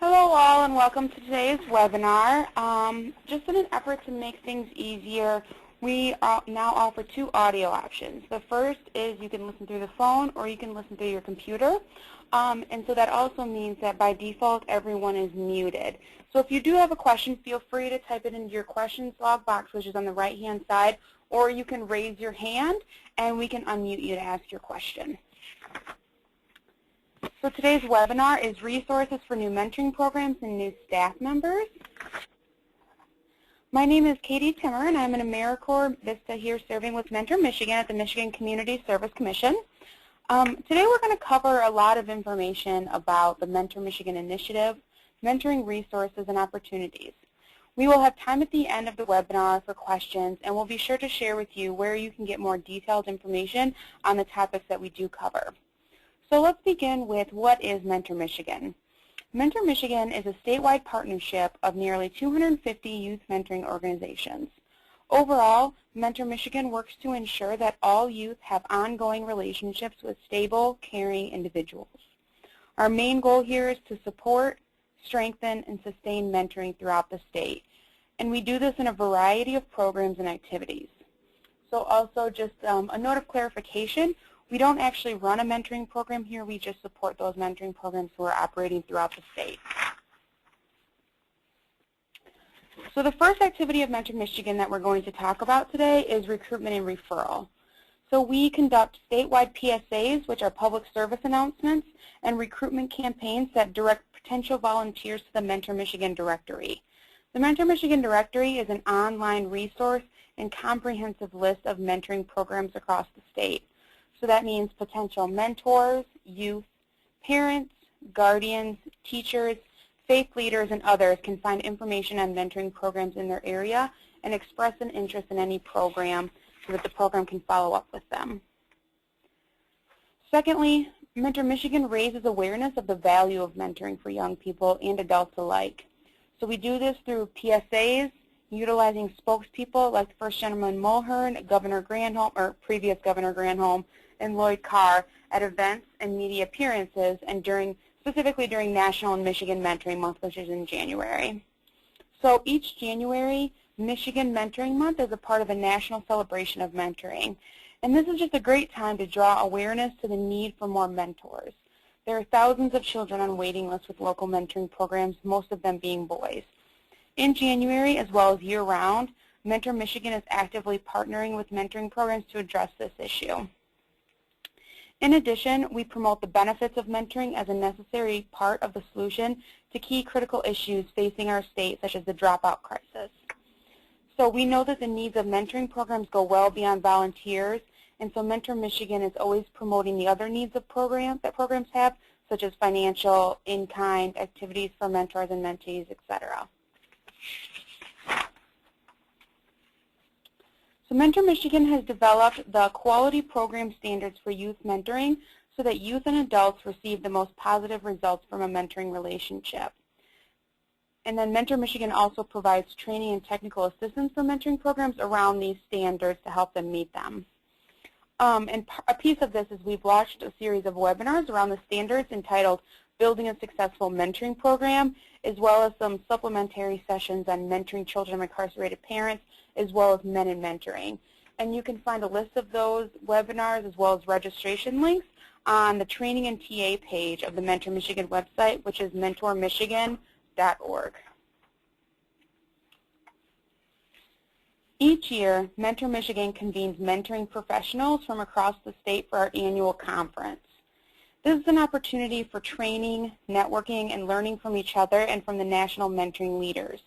Hello all and welcome to today's webinar. Just in an effort to make things easier, we now offer two audio options. The first is you can listen through the phone or you can listen through your computer. And so that also means that by default everyone is muted. So if you do have a question, feel free to type it into your questions log box, which is on the right hand side, or you can raise your hand and we can unmute you to ask your question. So today's webinar is Resources for New Mentoring Programs and New Staff Members. My name is Katie Timmer, and I'm an AmeriCorps Vista here serving with Mentor Michigan at the Michigan Community Service Commission. Today we're going to cover a lot of information about the Mentor Michigan initiative, mentoring resources and opportunities. We will have time at the end of the webinar for questions, and we'll be sure to share with you where you can get more detailed information on the topics that we do cover. So let's begin with what is Mentor Michigan. Mentor Michigan is a statewide partnership of nearly 250 youth mentoring organizations. Overall, Mentor Michigan works to ensure that all youth have ongoing relationships with stable, caring individuals. Our main goal here is to support, strengthen, and sustain mentoring throughout the state. And we do this in a variety of programs and activities. So also just a note of clarification, we don't actually run a mentoring program here, we just support those mentoring programs who are operating throughout the state. So the first activity of Mentor Michigan that we're going to talk about today is recruitment and referral. So we conduct statewide PSAs, which are public service announcements, and recruitment campaigns that direct potential volunteers to the Mentor Michigan directory. The Mentor Michigan directory is an online resource and comprehensive list of mentoring programs across the state. So that means potential mentors, youth, parents, guardians, teachers, faith leaders, and others can find information on mentoring programs in their area and express an interest in any program so that the program can follow up with them. Secondly, Mentor Michigan raises awareness of the value of mentoring for young people and adults alike. So we do this through PSAs, utilizing spokespeople like the First Gentleman Mulhern, Governor Granholm, or previous Governor Granholm, and Lloyd Carr at events and media appearances, and specifically during National and Michigan Mentoring Month, which is in January. So each January, Michigan Mentoring Month is a part of a national celebration of mentoring. And this is just a great time to draw awareness to the need for more mentors. There are thousands of children on waiting lists with local mentoring programs, most of them being boys. In January, as well as year-round, Mentor Michigan is actively partnering with mentoring programs to address this issue. In addition, we promote the benefits of mentoring as a necessary part of the solution to key critical issues facing our state, such as the dropout crisis. So we know that the needs of mentoring programs go well beyond volunteers, and so Mentor Michigan is always promoting the other needs of programs have, such as financial, in-kind, activities for mentors and mentees, etc. So Mentor Michigan has developed the quality program standards for youth mentoring so that youth and adults receive the most positive results from a mentoring relationship. And then Mentor Michigan also provides training and technical assistance for mentoring programs around these standards to help them meet them. And a piece of this is we've launched a series of webinars around the standards entitled Building a Successful Mentoring Program, as well as some supplementary sessions on mentoring children of incarcerated parents, as well as men in mentoring. And you can find a list of those webinars as well as registration links on the training and TA page of the Mentor Michigan website, which is mentormichigan.org. Each year, Mentor Michigan convenes mentoring professionals from across the state for our annual conference. This is an opportunity for training, networking, and learning from each other and from the national mentoring leaders.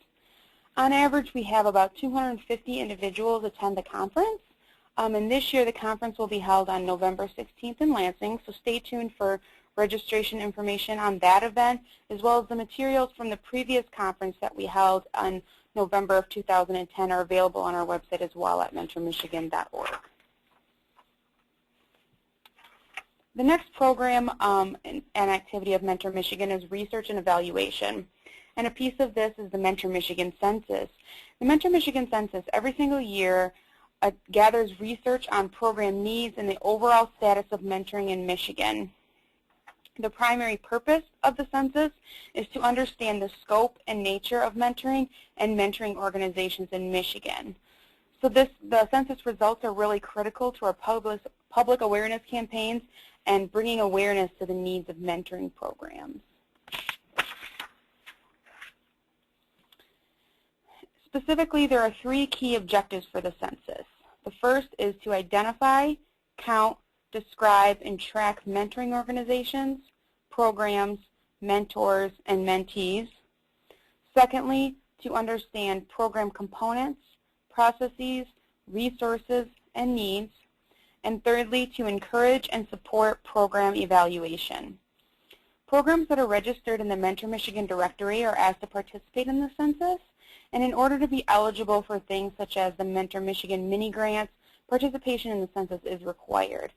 On average, we have about 250 individuals attend the conference, and this year the conference will be held on November 16th in Lansing, so stay tuned for registration information on that event, as well as the materials from the previous conference that we held on November of 2010 are available on our website as well at mentormichigan.org. The next program and activity of Mentor Michigan is research and evaluation. And a piece of this is the Mentor Michigan Census. The Mentor Michigan Census every single year gathers research on program needs and the overall status of mentoring in Michigan. The primary purpose of the census is to understand the scope and nature of mentoring and mentoring organizations in Michigan. So the census results are really critical to our public awareness campaigns and bringing awareness to the needs of mentoring programs. Specifically, there are 3 key objectives for the census. The first is to identify, count, describe, and track mentoring organizations, programs, mentors, and mentees. Secondly, to understand program components, processes, resources, and needs. And thirdly, to encourage and support program evaluation. Programs that are registered in the Mentor Michigan directory are asked to participate in the census, and in order to be eligible for things such as the Mentor Michigan mini grants, participation in the census is required.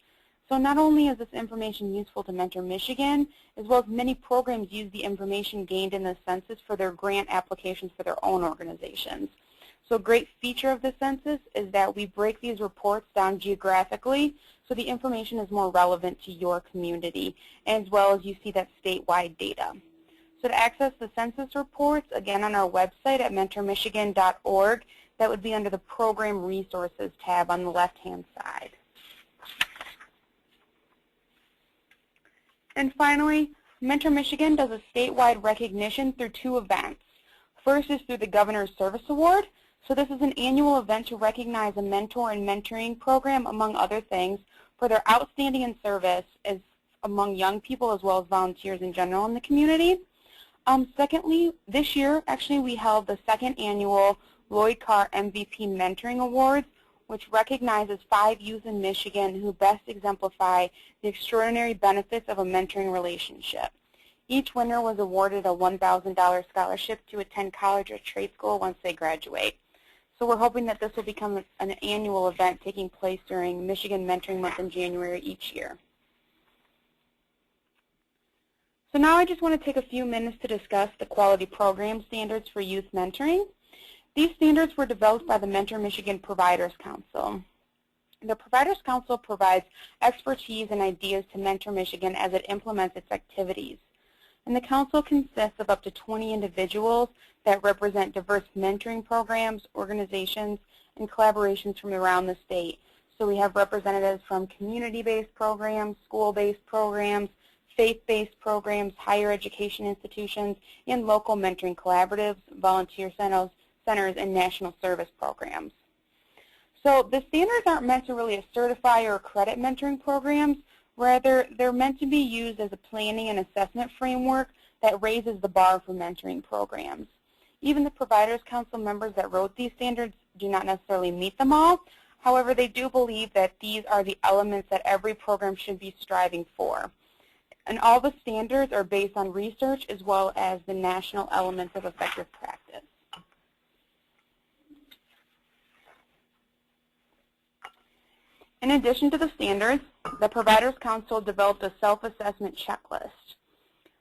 So not only is this information useful to Mentor Michigan, as well as many programs use the information gained in the census for their grant applications for their own organizations. So a great feature of the census is that we break these reports down geographically so the information is more relevant to your community, as well as you see that statewide data. So to access the census reports, again on our website at mentormichigan.org, that would be under the Program Resources tab on the left-hand side. And finally, Mentor Michigan does a statewide recognition through 2 events. First is through the Governor's Service Award. So this is an annual event to recognize a mentor and mentoring program, among other things, for their outstanding in service as among young people as well as volunteers in general in the community. Secondly, this year, actually, we held the 2nd annual Lloyd Carr MVP Mentoring Awards, which recognizes 5 youth in Michigan who best exemplify the extraordinary benefits of a mentoring relationship. Each winner was awarded a $1,000 scholarship to attend college or trade school once they graduate. So we're hoping that this will become an annual event taking place during Michigan Mentoring Month in January each year. So now I just want to take a few minutes to discuss the quality program standards for youth mentoring. These standards were developed by the Mentor Michigan Providers Council. The Providers Council provides expertise and ideas to Mentor Michigan as it implements its activities. And the council consists of up to 20 individuals that represent diverse mentoring programs, organizations, and collaborations from around the state. So we have representatives from community-based programs, school-based programs, faith-based programs, higher education institutions, and local mentoring collaboratives, volunteer centers, and national service programs. So the standards aren't meant to really certify or accredit mentoring programs. Rather, they're meant to be used as a planning and assessment framework that raises the bar for mentoring programs. Even the Providers Council members that wrote these standards do not necessarily meet them all. However, they do believe that these are the elements that every program should be striving for. And all the standards are based on research as well as the national elements of effective practice. In addition to the standards, the Providers Council developed a self-assessment checklist.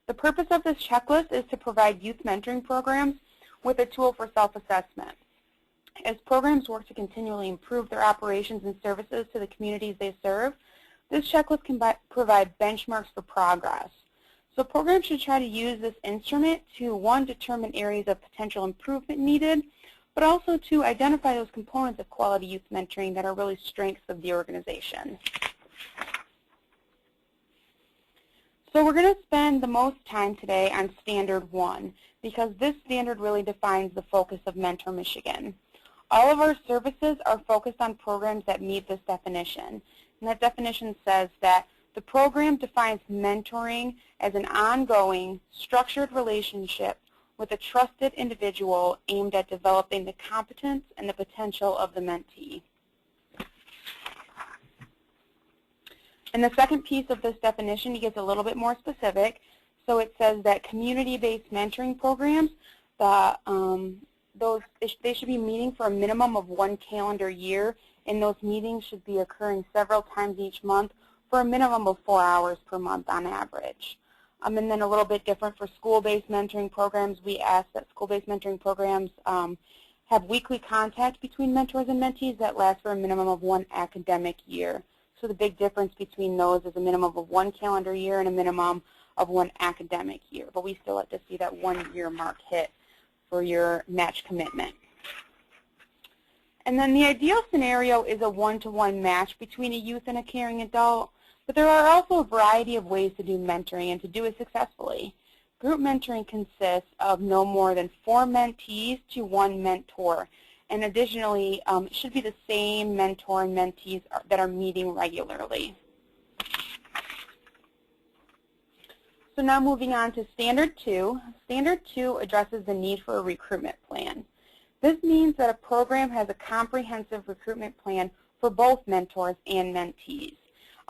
The purpose of this checklist is to provide youth mentoring programs with a tool for self-assessment. As programs work to continually improve their operations and services to the communities they serve, this checklist can provide benchmarks for progress. So programs should try to use this instrument to, 1, determine areas of potential improvement needed, but also to identify those components of quality youth mentoring that are really strengths of the organization. So we're going to spend the most time today on Standard 1 because this standard really defines the focus of Mentor Michigan. All of our services are focused on programs that meet this definition. And that definition says that the program defines mentoring as an ongoing, structured relationship with a trusted individual aimed at developing the competence and the potential of the mentee. And the second piece of this definition gets a little bit more specific. So it says that community-based mentoring programs, they should be meeting for a minimum of 1 calendar year, and those meetings should be occurring several times each month for a minimum of 4 hours per month on average. And then a little bit different for school-based mentoring programs. We ask that school-based mentoring programs have weekly contact between mentors and mentees that last for a minimum of 1 academic year. So the big difference between those is a minimum of 1 calendar year and a minimum of one academic year, but we still have to see that 1 year mark hit for your match commitment. And then the ideal scenario is a one-to-one match between a youth and a caring adult, but there are also a variety of ways to do mentoring and to do it successfully. Group mentoring consists of no more than 4 mentees to 1 mentor, and additionally, it should be the same mentor and mentees that are meeting regularly. So now moving on to Standard 2. Standard 2 addresses the need for a recruitment plan. This means that a program has a comprehensive recruitment plan for both mentors and mentees.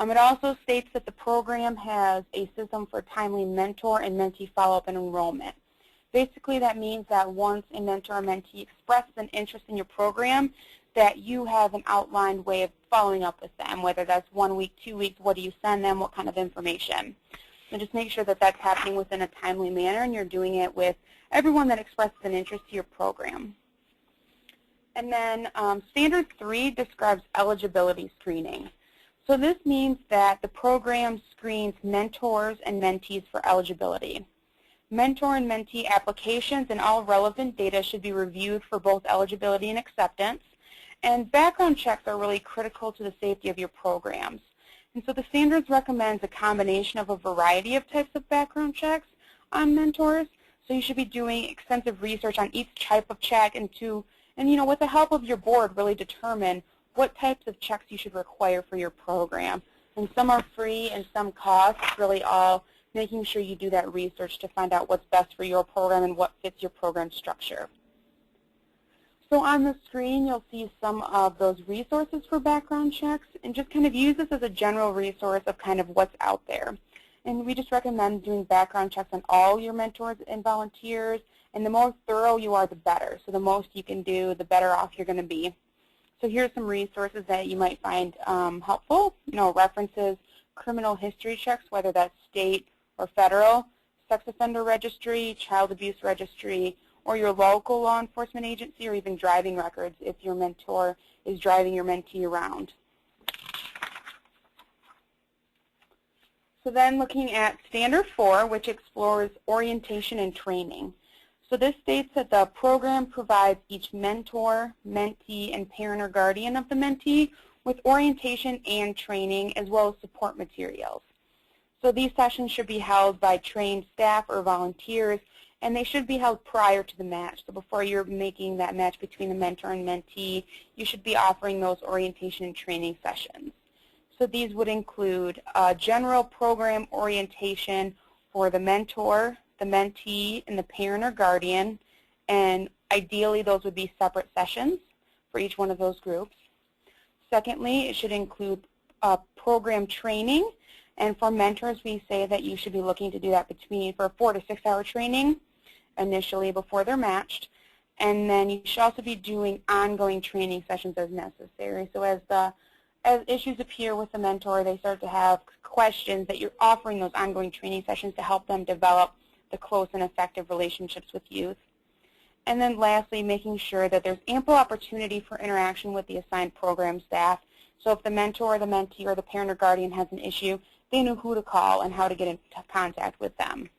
It also states that the program has a system for timely mentor and mentee follow-up and enrollment. Basically, that means that once a mentor or mentee expresses an interest in your program, that you have an outlined way of following up with them, whether that's 1 week, 2 weeks, what do you send them, what kind of information. So just make sure that that's happening within a timely manner and you're doing it with everyone that expresses an interest to your program. And then Standard 3 describes eligibility screening. So this means that the program screens mentors and mentees for eligibility. Mentor and mentee applications and all relevant data should be reviewed for both eligibility and acceptance. And background checks are really critical to the safety of your programs. And so the standards recommends a combination of a variety of types of background checks on mentors. So you should be doing extensive research on each type of check and with the help of your board, really determine what types of checks you should require for your program. And some are free and some cost. It's really all making sure you do that research to find out what's best for your program and what fits your program structure. So on the screen, you'll see some of those resources for background checks, and just kind of use this as a general resource of kind of what's out there. And we just recommend doing background checks on all your mentors and volunteers, and the more thorough you are, the better. So the most you can do, the better off you're going to be. So here's some resources that you might find helpful. References, criminal history checks, whether that's state or federal, sex offender registry, child abuse registry, or your local law enforcement agency, or even driving records if your mentor is driving your mentee around. So then looking at Standard 4, which explores orientation and training. So this states that the program provides each mentor, mentee, and parent or guardian of the mentee with orientation and training, as well as support materials. So these sessions should be held by trained staff or volunteers, and they should be held prior to the match. So before you're making that match between the mentor and mentee, you should be offering those orientation and training sessions. So these would include general program orientation for the mentor, the mentee, and the parent or guardian, and ideally those would be separate sessions for each one of those groups. Secondly, it should include program training, and for mentors we say that you should be looking to do that for a 4 to 6 hour training initially before they're matched, and then you should also be doing ongoing training sessions as necessary. So as issues appear with the mentor, they start to have questions, that you're offering those ongoing training sessions to help them develop the close and effective relationships with youth. And then lastly, making sure that there's ample opportunity for interaction with the assigned program staff. So if the mentor or the mentee or the parent or guardian has an issue, they know who to call and how to get in contact with them.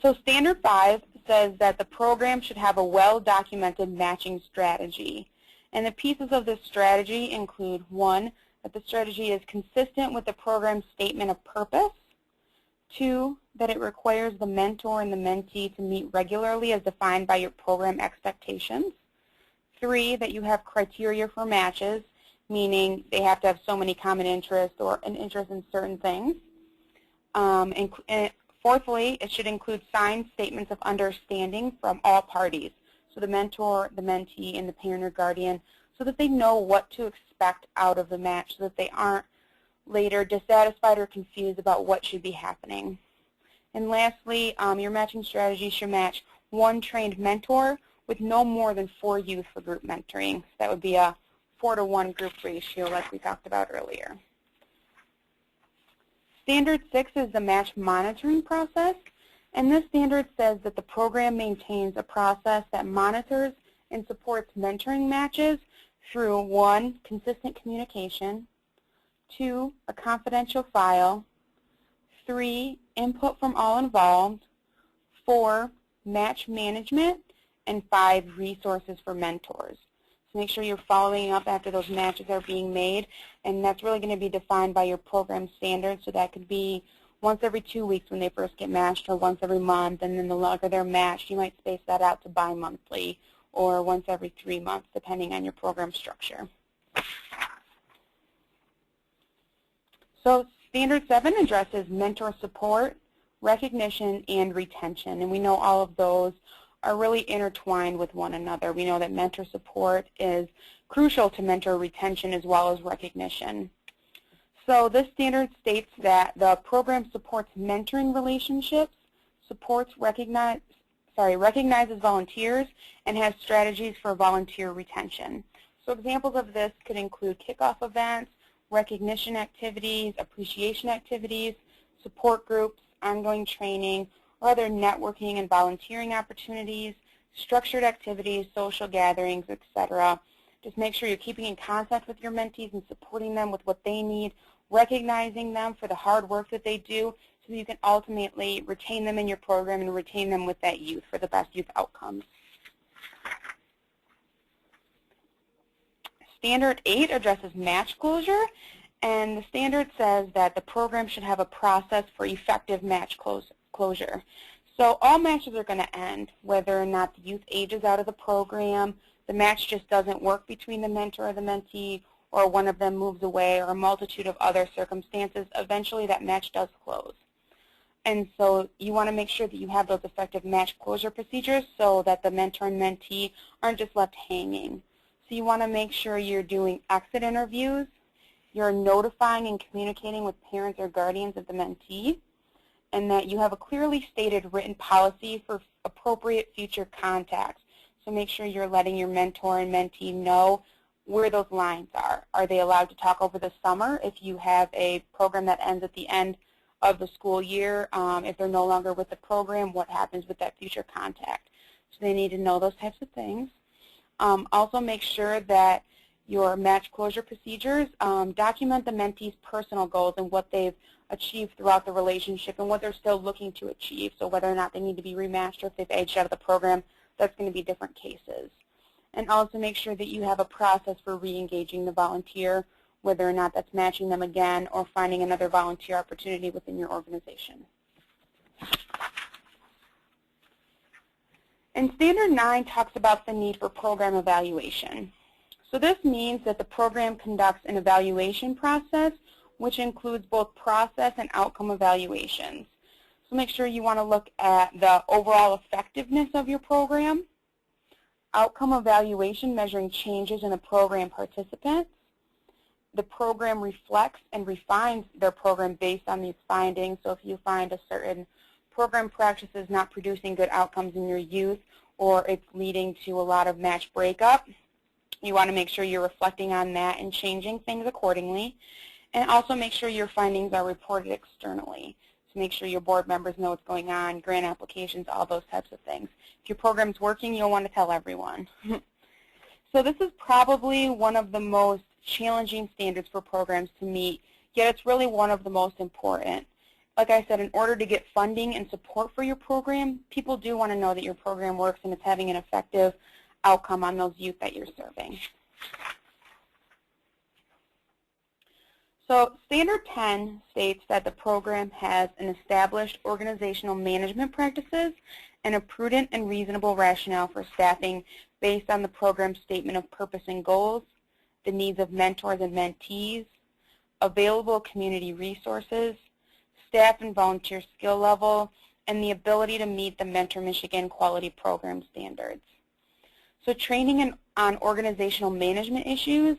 So Standard 5 says that the program should have a well-documented matching strategy. And the pieces of this strategy include, 1, that the strategy is consistent with the program's statement of purpose. 2, that it requires the mentor and the mentee to meet regularly as defined by your program expectations. 3, that you have criteria for matches, meaning they have to have so many common interests or an interest in certain things. And fourthly, it should include signed statements of understanding from all parties, so the mentor, the mentee, and the parent or guardian, so that they know what to expect out of the match, so that they aren't later dissatisfied or confused about what should be happening. And lastly, your matching strategy should match 1 trained mentor with no more than 4 youth for group mentoring. So that would be a 4-to-1 group ratio like we talked about earlier. Standard 6 is the match monitoring process, and this standard says that the program maintains a process that monitors and supports mentoring matches through 1, consistent communication, 2, a confidential file, 3, input from all involved, 4, match management, and 5, resources for mentors. So make sure you're following up after those matches are being made, and that's really going to be defined by your program standards. So that could be once every 2 weeks when they first get matched, or once every month, and then the longer they're matched, you might space that out to bi-monthly or once every 3 months, depending on your program structure. So Standard 7 addresses mentor support, recognition, and retention, and we know all of those are really intertwined with one another. We know that mentor support is crucial to mentor retention as well as recognition. So this standard states that the program supports mentoring relationships, recognizes volunteers, and has strategies for volunteer retention. So examples of this could include kickoff events, recognition activities, appreciation activities, support groups, ongoing training, or other networking and volunteering opportunities, structured activities, social gatherings, etc. Just make sure you're keeping in contact with your mentees and supporting them with what they need, recognizing them for the hard work that they do so that you can ultimately retain them in your program and retain them with that youth for the best youth outcomes. Standard 8 addresses match closure, and the standard says that the program should have a process for effective match closure. So all matches are going to end, whether or not the youth ages out of the program, the match just doesn't work between the mentor or the mentee, or one of them moves away, or a multitude of other circumstances. Eventually that match does close. And so you want to make sure that you have those effective match closure procedures so that the mentor and mentee aren't just left hanging. So you want to make sure you're doing exit interviews, you're notifying and communicating with parents or guardians of the mentee, and that you have a clearly stated written policy for appropriate future contacts. So make sure you're letting your mentor and mentee know where those lines are. Are they allowed to talk over the summer if you have a program that ends at the end of the school year? If they're no longer with the program, what happens with that future contact? So they need to know those types of things. Also make sure that your match closure procedures document the mentee's personal goals and what they've achieved throughout the relationship and what they're still looking to achieve. So whether or not they need to be rematched or if they've aged out of the program, that's going to be different cases. And also make sure that you have a process for re-engaging the volunteer, whether or not that's matching them again or finding another volunteer opportunity within your organization. And Standard 9 talks about the need for program evaluation. So this means that the program conducts an evaluation process, which includes both process and outcome evaluations. So make sure you want to look at the overall effectiveness of your program, outcome evaluation measuring changes in the program participants. The program reflects and refines their program based on these findings. So if you find a certain program practice is not producing good outcomes in your youth, or it's leading to a lot of match breakup, you want to make sure you're reflecting on that and changing things accordingly. And also make sure your findings are reported externally. So make sure your board members know what's going on, grant applications, all those types of things. If your program's working, you'll want to tell everyone. So this is probably one of the most challenging standards for programs to meet, yet it's really one of the most important. Like I said, in order to get funding and support for your program, people do want to know that your program works and it's having an effective outcome on those youth that you're serving. So Standard 10 states that the program has an established organizational management practices and a prudent and reasonable rationale for staffing based on the program's statement of purpose and goals, the needs of mentors and mentees, available community resources, staff and volunteer skill level, and the ability to meet the Mentor Michigan quality program standards. So training on organizational management issues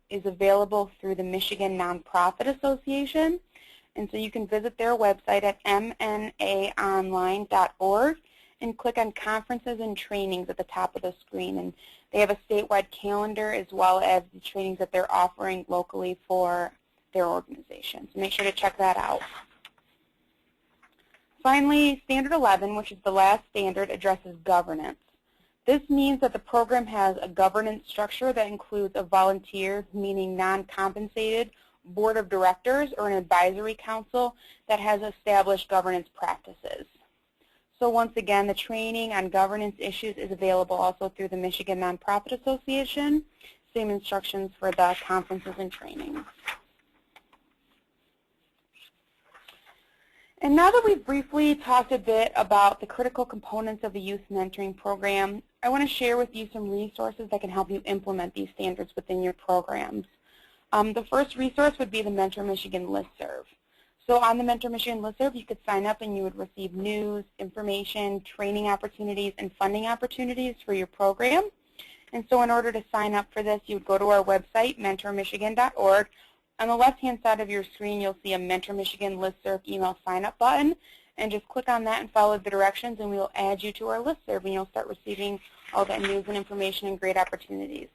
is available through the Michigan Nonprofit Association. And so you can visit their website at mnaonline.org and click on conferences and trainings at the top of the screen. And they have a statewide calendar as well as the trainings that they're offering locally for their organization. So make sure to check that out. Finally, Standard 11, which is the last standard, addresses governance. This means that the program has a governance structure that includes a volunteer, meaning non-compensated board of directors or an advisory council that has established governance practices. So once again, the training on governance issues is available also through the Michigan Nonprofit Association. Same instructions for the conferences and trainings. And now that we've briefly talked a bit about the critical components of the youth mentoring program, I want to share with you some resources that can help you implement these standards within your programs. The first resource would be the Mentor Michigan Listserv. So on the Mentor Michigan Listserv, you could sign up and you would receive news, information, training opportunities, and funding opportunities for your program. And so in order to sign up for this, you would go to our website, mentormichigan.org. On the left-hand side of your screen, you'll see a Mentor Michigan Listserv email sign-up button. And just click on that and follow the directions, and we will add you to our listserv, and you'll start receiving all that news and information and great opportunities.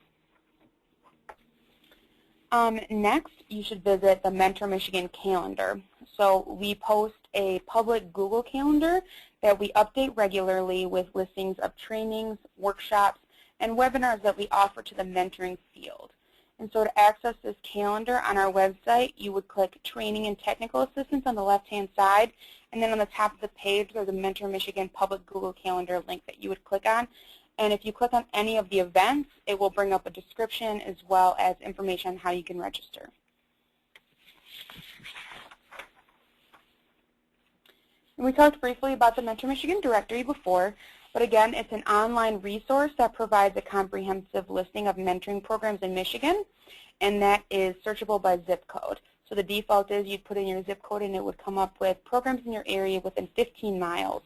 Next, you should visit the Mentor Michigan calendar. So we post a public Google calendar that we update regularly with listings of trainings, workshops, and webinars that we offer to the mentoring field. And so to access this calendar on our website, you would click Training and Technical Assistance on the left-hand side, and then on the top of the page, there's a Mentor Michigan public Google Calendar link that you would click on. And if you click on any of the events, it will bring up a description as well as information on how you can register. And we talked briefly about the Mentor Michigan directory before, but again, it's an online resource that provides a comprehensive listing of mentoring programs in Michigan, and that is searchable by zip code. So the default is you'd put in your zip code and it would come up with programs in your area within 15 miles.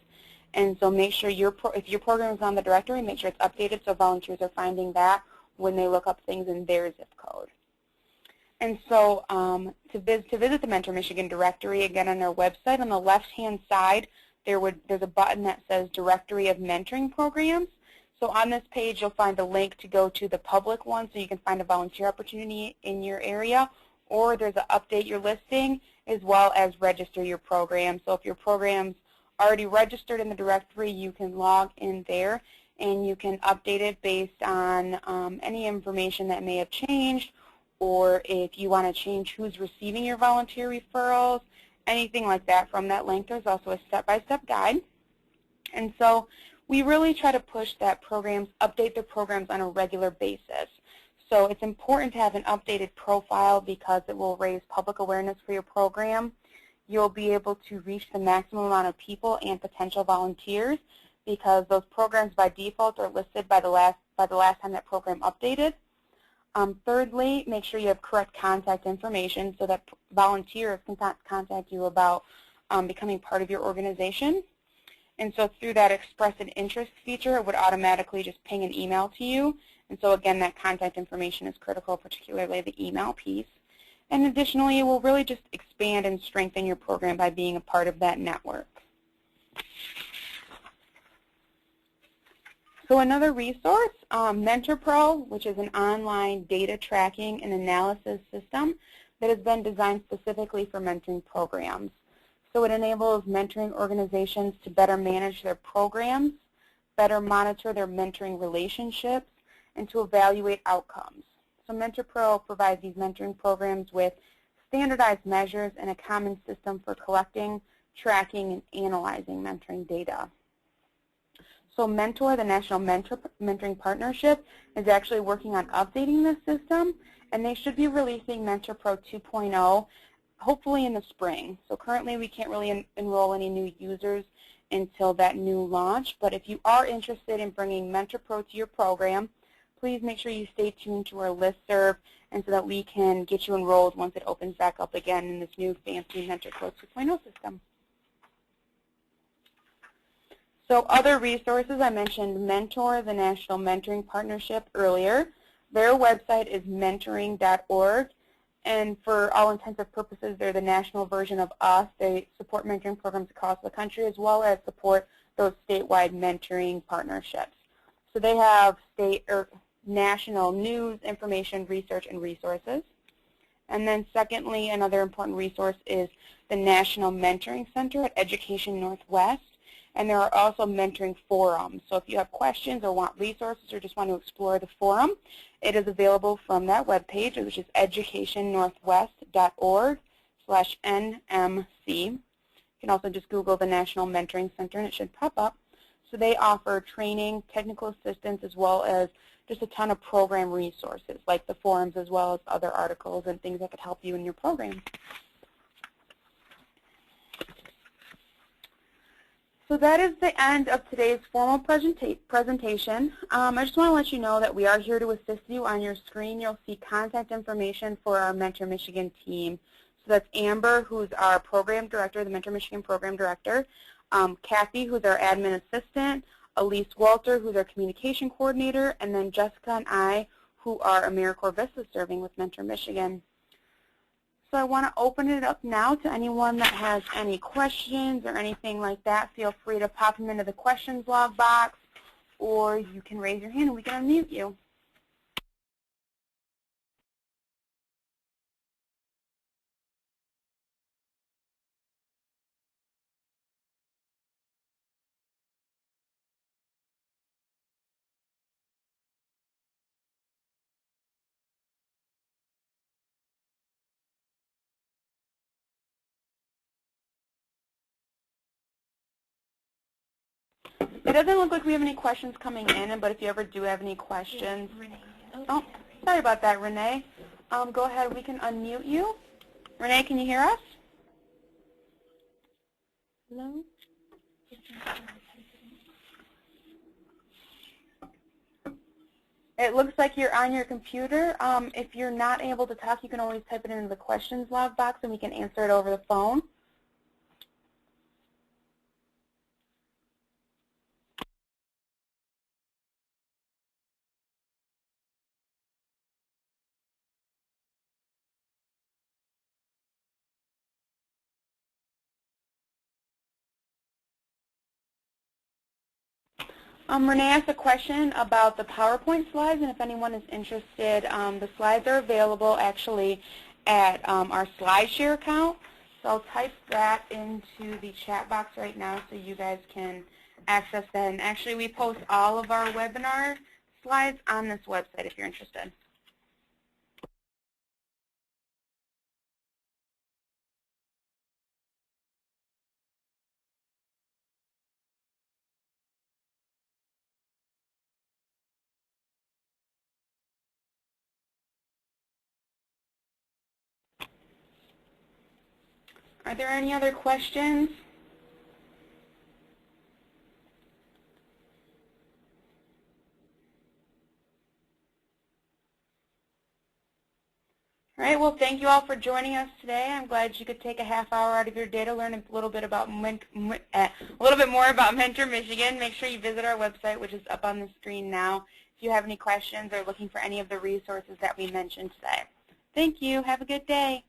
And so make sure if your program is on the directory, make sure it's updated so volunteers are finding that when they look up things in their zip code. And so to visit the Mentor Michigan directory, again on our website, on the left-hand side, there's a button that says Directory of Mentoring Programs. So on this page, you'll find a link to go to the public one so you can find a volunteer opportunity in your area, or there's an update your listing as well as register your program. So if your program's already registered in the directory, you can log in there and you can update it based on any information that may have changed, or if you want to change who's receiving your volunteer referrals, anything like that from that link. There's also a step-by-step guide. And so we really try to push that programs, update their programs on a regular basis. So it's important to have an updated profile because it will raise public awareness for your program. You'll be able to reach the maximum amount of people and potential volunteers because those programs by default are listed by the last time that program updated. Thirdly, make sure you have correct contact information so that volunteers can contact you about becoming part of your organization. And so through that express an interest feature, it would automatically just ping an email to you. And so again, that contact information is critical, particularly the email piece. And additionally, it will really just expand and strengthen your program by being a part of that network. So another resource, MentorPRO, which is an online data tracking and analysis system that has been designed specifically for mentoring programs. So it enables mentoring organizations to better manage their programs, better monitor their mentoring relationships, and to evaluate outcomes. So MentorPRO provides these mentoring programs with standardized measures and a common system for collecting, tracking, and analyzing mentoring data. So Mentor, the National Mentoring Partnership, is actually working on updating this system, and they should be releasing MentorPRO 2.0 hopefully in the spring. So currently we can't really enroll any new users until that new launch, but if you are interested in bringing MentorPRO to your program, please make sure you stay tuned to our listserv and so that we can get you enrolled once it opens back up again in this new fancy MentorPRO 2.0 system. So other resources, I mentioned Mentor, the National Mentoring Partnership earlier. Their website is mentoring.org, and for all intensive purposes, they're the national version of us. They support mentoring programs across the country as well as support those statewide mentoring partnerships. So they have state or national news, information, research, and resources. And then secondly, another important resource is the National Mentoring Center at Education Northwest. And there are also mentoring forums. So if you have questions or want resources or just want to explore the forum, it is available from that webpage, which is educationnorthwest.org/NMC. You can also just Google the National Mentoring Center and it should pop up. So they offer training, technical assistance, as well as just a ton of program resources, like the forums as well as other articles and things that could help you in your program. So that is the end of today's formal presentation. I just want to let you know that we are here to assist you. On your screen, you'll see contact information for our Mentor Michigan team. So that's Amber, who's our program director, the Mentor Michigan program director, Kathy, who's our admin assistant, Elise Walter, who's our communication coordinator, and then Jessica and I, who are AmeriCorps Vista serving with Mentor Michigan. So I want to open it up now to anyone that has any questions or anything like that. Feel free to pop them into the questions log box, or you can raise your hand and we can unmute you. It doesn't look like we have any questions coming in, but if you ever do have any questions. Oh, sorry about that, Renee. Go ahead, we can unmute you. Renee, can you hear us? Hello? It looks like you're on your computer. If you're not able to talk, you can always type it into the questions log box and we can answer it over the phone. Renee asked a question about the PowerPoint slides, and if anyone is interested, the slides are available actually at our SlideShare account. So I'll type that into the chat box right now so you guys can access that. And actually, we post all of our webinar slides on this website if you're interested. Are there any other questions? All right, well, thank you all for joining us today. I'm glad you could take a half hour out of your day to learn a little bit more about Mentor Michigan. Make sure you visit our website, which is up on the screen now, if you have any questions or looking for any of the resources that we mentioned today. Thank you. Have a good day.